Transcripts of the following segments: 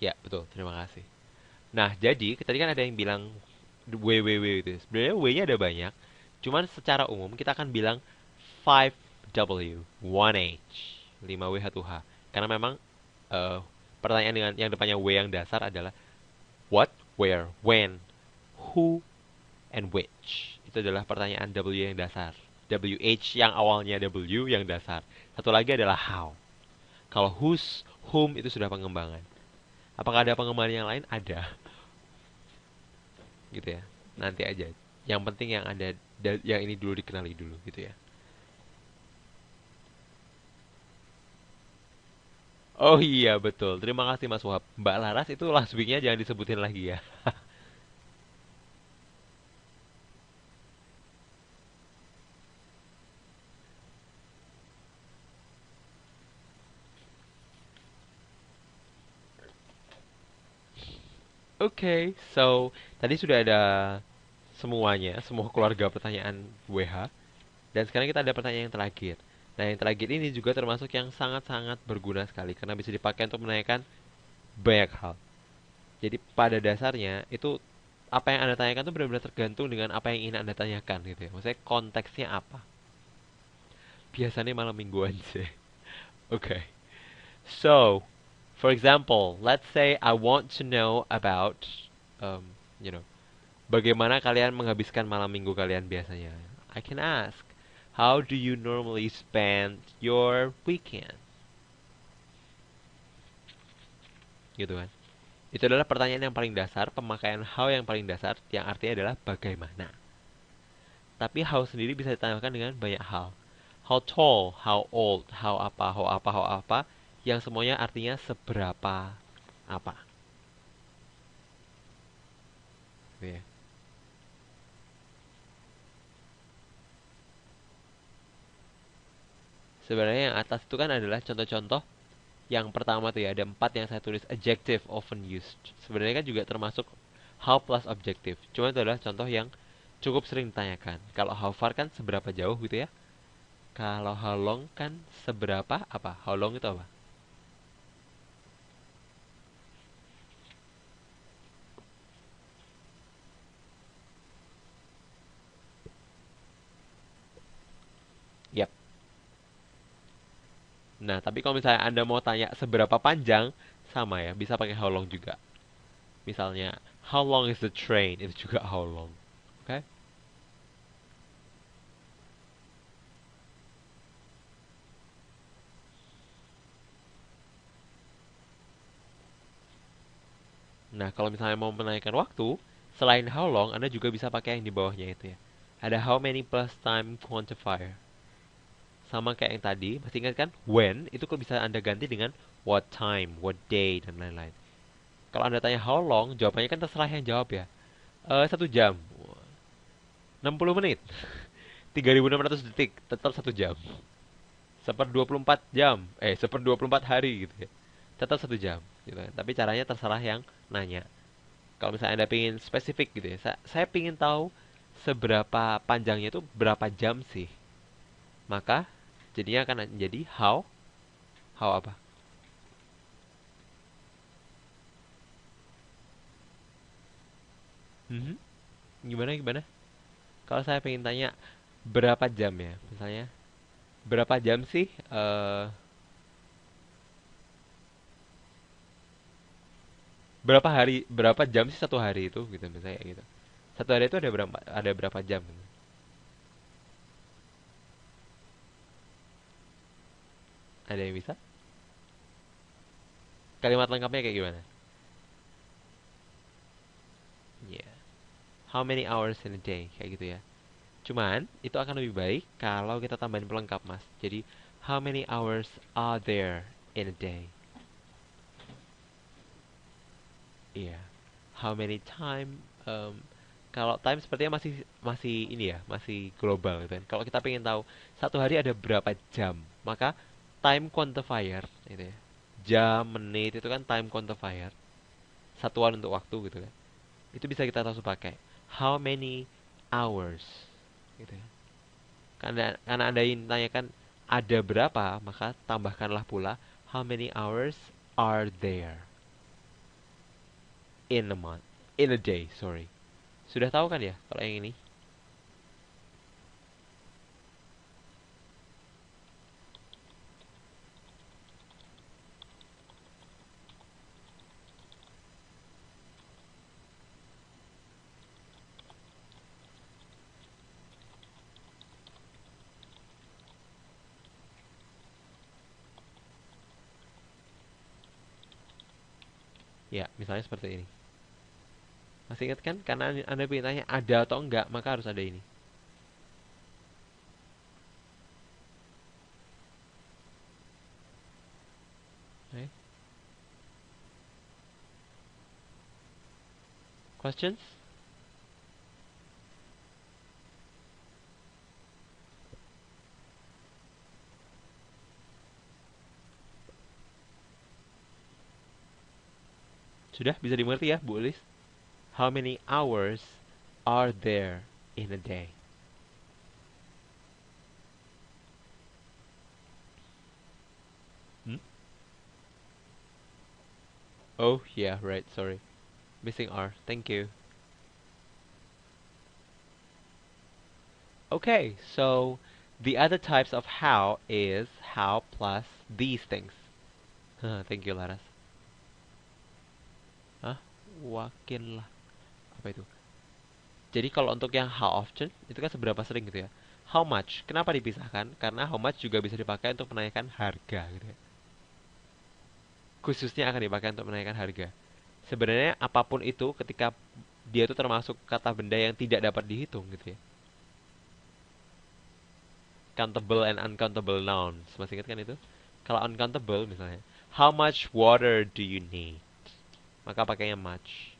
Ya, betul. Terima kasih. Nah, jadi tadi kan ada yang bilang WWW itu. Sebenarnya W-nya ada banyak. Cuman secara umum kita akan bilang 5W, 1H, 5W 1H. Karena memang eh, pertanyaan dengan yang depannya W yang dasar adalah what, where, when, who, and which. Itu adalah pertanyaan W yang dasar. WH yang awalnya W yang dasar. Satu lagi adalah how. Kalau whose, whom itu sudah pengembangan. Apakah ada pengembangan yang lain? Ada, gitu ya. Nanti aja. Yang penting yang ada, yang ini dulu dikenali dulu, gitu ya. Oh iya betul. Terima kasih Mas Wahab. Mbak Laras itu last week-nya jangan disebutin lagi ya. Oke, so tadi sudah ada semuanya, semua keluarga pertanyaan WH. Dan sekarang kita ada pertanyaan yang terakhir. Nah, yang terakhir ini juga termasuk yang sangat-sangat berguna sekali karena bisa dipakai untuk menanyakan banyak hal. Jadi pada dasarnya itu apa yang Anda tanyakan itu benar-benar tergantung dengan apa yang ingin Anda tanyakan gitu ya. Maksudnya konteksnya apa. Biasanya malam mingguan sih. Okay. So, for example, let's say I want to know about um, you know, bagaimana kalian menghabiskan malam minggu kalian biasanya. I can ask, how do you normally spend your weekend? Gitu kan. Itu adalah pertanyaan yang paling dasar, pemakaian how yang paling dasar, yang artinya adalah bagaimana. Tapi how sendiri bisa ditambahkan dengan banyak hal. How tall, how old, how apa, how apa, how apa, yang semuanya artinya seberapa apa. Gitu ya. Sebenarnya yang atas itu kan adalah contoh-contoh yang pertama tuh ya, ada empat yang saya tulis adjective often used. Sebenarnya kan juga termasuk how plus objective. Cuma itu adalah contoh yang cukup sering ditanyakan. Kalau how far kan seberapa jauh gitu ya. Kalau how long kan seberapa apa? How long itu apa? Yap. Nah, tapi kalau misalnya Anda mau tanya seberapa panjang, sama ya, bisa pakai how long juga. Misalnya, how long is the train? Itu juga how long. Oke? Okay? Nah, kalau misalnya mau menanyakan waktu, selain how long, Anda juga bisa pakai yang di bawahnya itu ya. Ada how many plus time quantifier. Sama kayak yang tadi, masih ingat kan? When, itu kok bisa Anda ganti dengan what time, what day, dan lain-lain. Kalau Anda tanya how long, jawabannya kan terserah yang jawab ya. 1 jam, 60 menit, 3.600 detik, tetap 1 jam. 1/24 jam, seper 24 hari gitu ya. Tetap 1 jam, gitu kan. Tapi caranya terserah yang nanya. Kalau misalnya Anda pengen spesifik gitu ya, saya pengen tahu seberapa panjangnya itu berapa jam sih. Maka jadinya akan jadi how apa? Mhm. Gimana gimana? Kalau saya pengen tanya berapa jam ya, misalnya berapa jam sih? Berapa hari, berapa jam sih 1 hari itu gitu misalnya gitu. 1 hari itu ada berapa jam gitu. Ada yang bisa? Kalimat lengkapnya kayak gimana? Yeah. How many hours in a day kayak gitu ya. Cuman itu akan lebih baik kalau kita tambahin pelengkap mas. Jadi how many hours are there in a day? Iya. Yeah. How many time? Kalau time sepertinya masih masih ini ya, masih global gitu kan. Kalau kita pengen tahu 1 hari ada berapa jam, maka time quantifier itu ya. Jam, menit itu kan time quantifier, satuan untuk waktu gitu kan. Itu bisa kita langsung pakai. How many hours gitu ya. Karena Anda ingin tanyakan ada berapa, maka tambahkanlah pula how many hours are there. in a month. In a day, sorry. Sudah tahu kan ya kalau yang ini? Ya, misalnya seperti ini. Masih ingat kan? Karena Anda pengen tanya ada atau enggak, maka harus ada ini. Okay. Questions? Sudah bisa dimengerti ya, Bu Elis? How many hours are there in a day? Hmm? Oh, yeah, right, sorry. Missing R. Thank you. Okay, so the other types of how is how plus these things. Thank you, Laras. Hah? Wakil lah. Apa itu? Jadi kalau untuk yang how often, itu kan seberapa sering gitu ya. How much? Kenapa dipisahkan? Karena how much juga bisa dipakai untuk menanyakan harga gitu ya. Khususnya akan dipakai untuk menanyakan harga. Sebenarnya apapun itu ketika dia itu termasuk kata benda yang tidak dapat dihitung gitu ya. Countable and uncountable nouns. Masih ingat kan itu? Kalau uncountable misalnya, how much water do you need? Maka pakainya much.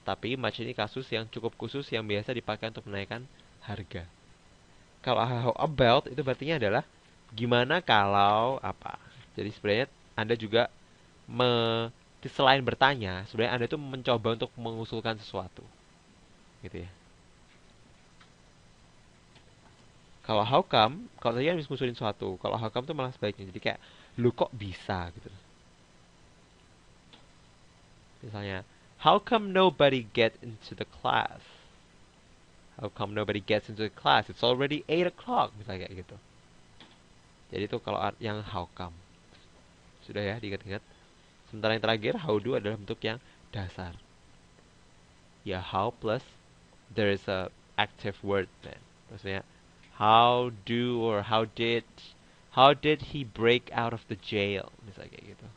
Tapi much ini kasus yang cukup khusus yang biasa dipakai untuk menaikkan harga. Kalau how about itu berarti adalah gimana kalau apa. Jadi sebenarnya Anda juga selain bertanya, sebenarnya Anda itu mencoba untuk mengusulkan sesuatu. Gitu ya. Kalau how come, kalau tadi habis ngusulin sesuatu, kalau how come tuh malah sebaliknya. Jadi kayak, lu kok bisa gitu. Misalnya, how come nobody get into the class? How come nobody gets into the class? It's already 8 o'clock. Misalnya kayak gitu. Jadi itu kalau yang how come. Sudah ya, diingat-ingat. Sementara yang terakhir, how do adalah bentuk yang dasar. Ya, how plus there is a active word then. Maksudnya, how do or how did he break out of the jail? Misalnya kayak gitu.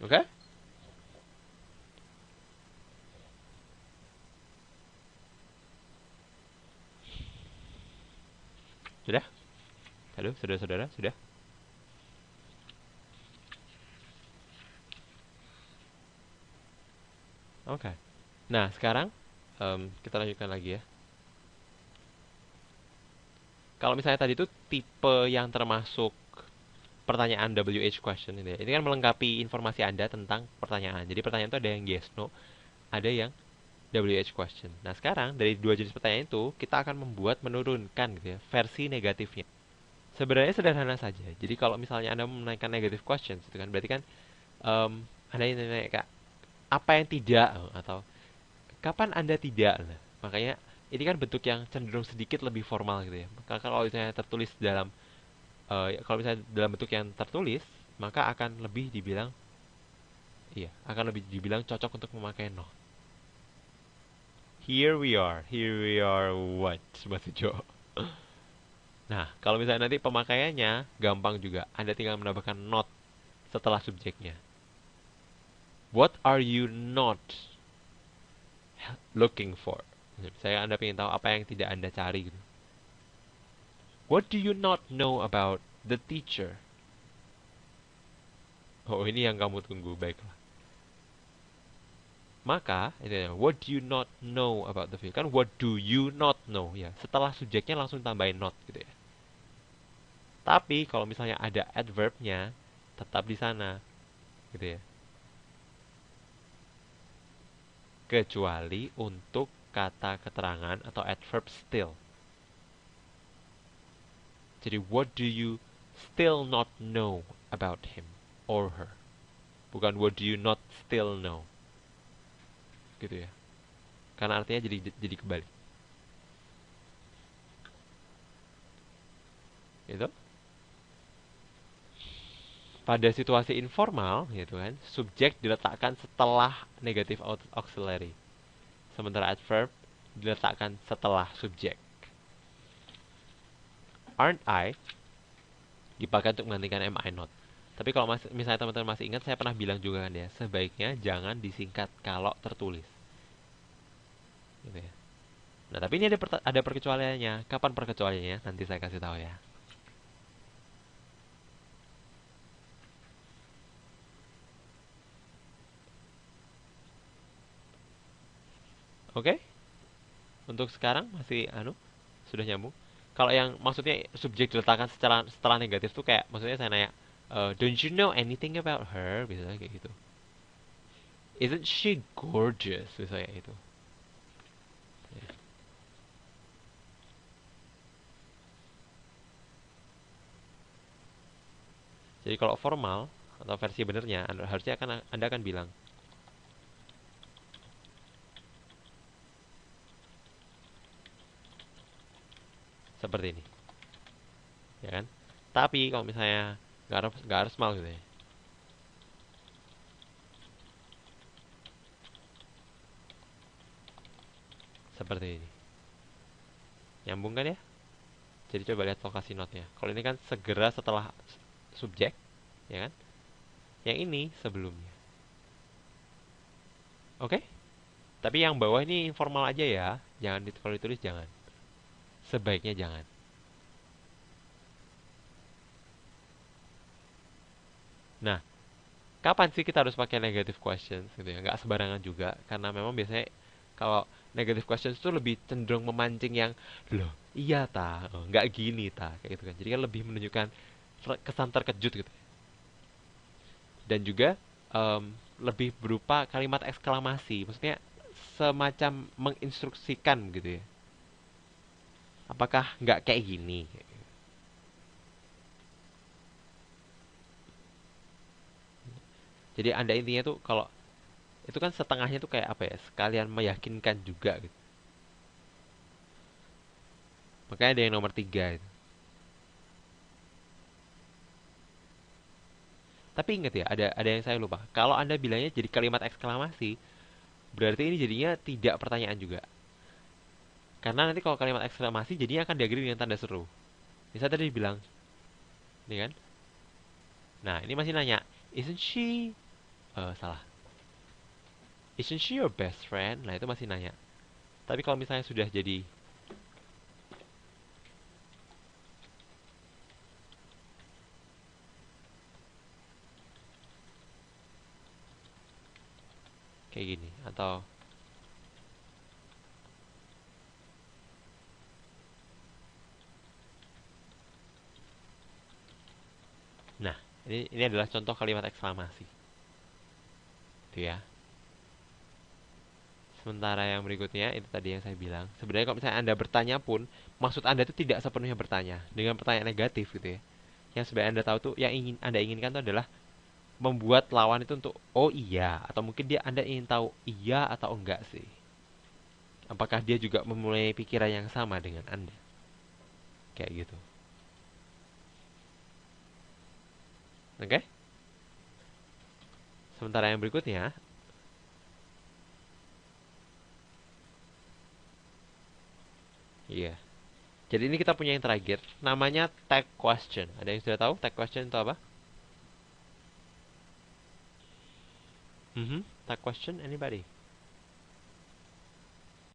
Oke? Okay? Sudah? Halo, saudara-saudara, sudah? Oke. Okay. Nah, sekarang kita lanjutkan lagi ya. Kalau misalnya tadi itu tipe yang termasuk pertanyaan WH question ini ya. Ini kan melengkapi informasi Anda tentang pertanyaan. Jadi pertanyaan itu ada yang yes, no, ada yang WH question. Nah, sekarang dari dua jenis pertanyaan itu kita akan menurunkan gitu ya, versi negatifnya. Sebenarnya sederhana saja. Jadi kalau misalnya Anda menaikkan negative questions itu kan berarti kan Anda ini kayak apa yang tidak atau kapan Anda tidak. Nah, makanya ini kan bentuk yang cenderung sedikit lebih formal gitu ya. Maka kalau misalnya tertulis dalam kalau misalnya dalam bentuk yang tertulis, maka akan lebih dibilang iya, akan lebih dibilang cocok untuk memakai no. Here we are what? Bahasa Jawa. Nah, kalau misalnya nanti pemakaiannya gampang juga. Anda tinggal menambahkan not setelah subjeknya. What are you not looking for? Saya Anda ingin tahu apa yang tidak Anda cari gitu. What do you not know about the teacher? Oh, ini yang kamu tunggu, baiklah. Maka, ini, what do you not know about the field? Kan what do you not know ya. Setelah subjeknya langsung tambahin not gitu ya. Tapi kalau misalnya ada adverbnya, tetap di sana gitu ya. Kecuali untuk kata keterangan atau adverb still. Jadi what do you still not know about him or her? bukan what do you not still know, gitu ya. Karena artinya jadi kebalik. Gitu. Pada situasi informal, gitu kan, subjek diletakkan setelah negative auxiliary, sementara adverb diletakkan setelah subjek. Aren't I dipakai untuk menggantikan am I not. Tapi kalau misalnya teman-teman masih ingat, saya pernah bilang juga kan ya, sebaiknya jangan disingkat kalau tertulis. Gitu ya. Nah, tapi ini ada perkecualiannya. Kapan perkecualiannya? Nanti saya kasih tahu ya. Oke? Untuk sekarang masih sudah nyambung. Kalau yang maksudnya subjek diletakkan setelah negatif tuh kayak maksudnya saya nanya, don't you know anything about her? Misalnya kayak gitu. Isn't she gorgeous? Misalnya itu. Ya. Jadi kalau formal atau versi benernya, harusnya Anda akan bilang seperti ini, ya kan? Tapi kalau misalnya nggak harus mal gitu ya. Seperti ini. Nyambung kan ya? Jadi coba lihat lokasi notnya. Kalau ini kan segera setelah subjek, ya kan? Yang ini sebelumnya. Oke? Tapi yang bawah ini informal aja ya. Jangan kalau ditulis jangan. Sebaiknya jangan. Nah, kapan sih kita harus pakai negative questions gitu ya? Nggak sembarangan juga, karena memang biasanya kalau negative questions itu lebih cenderung memancing yang loh, iya ta, oh, nggak gini ta, kayak gitu kan. Jadi kan lebih menunjukkan kesan terkejut gitu. Dan juga lebih berupa kalimat eksklamasi, maksudnya semacam menginstruksikan gitu ya. Apakah nggak kayak gini? Jadi anda intinya tuh kalau itu kan setengahnya tuh kayak apa ya? Sekalian meyakinkan juga gitu. Makanya ada yang nomor 3 itu. Tapi ingat ya, ada yang saya lupa. Kalau anda bilangnya jadi kalimat eksklamasi, berarti ini jadinya tidak pertanyaan juga. Karena nanti kalau kalimat eksklamasi jadinya akan diakhiri dengan tanda seru. Misal tadi bilang, ini kan? Nah, ini masih nanya, isn't she salah. Isn't she your best friend? Nah, itu masih nanya. Tapi kalau misalnya sudah jadi kayak gini atau nah, ini adalah contoh kalimat eksklamasi. Itu ya. Sementara yang berikutnya itu tadi yang saya bilang. Sebenarnya kalau misalnya Anda bertanya pun, maksud Anda itu tidak sepenuhnya bertanya dengan pertanyaan negatif gitu ya. Yang sebenarnya Anda tahu tuh yang Anda inginkan itu adalah membuat lawan itu untuk oh iya, atau mungkin Anda ingin tahu iya atau enggak sih. Apakah dia juga memulai pikiran yang sama dengan Anda? Kayak gitu. Oke? Okay? Sementara yang berikutnya, iya. Jadi ini kita punya yang terakhir, namanya tag question. Ada yang sudah tahu tag question itu apa? Tag question, anybody?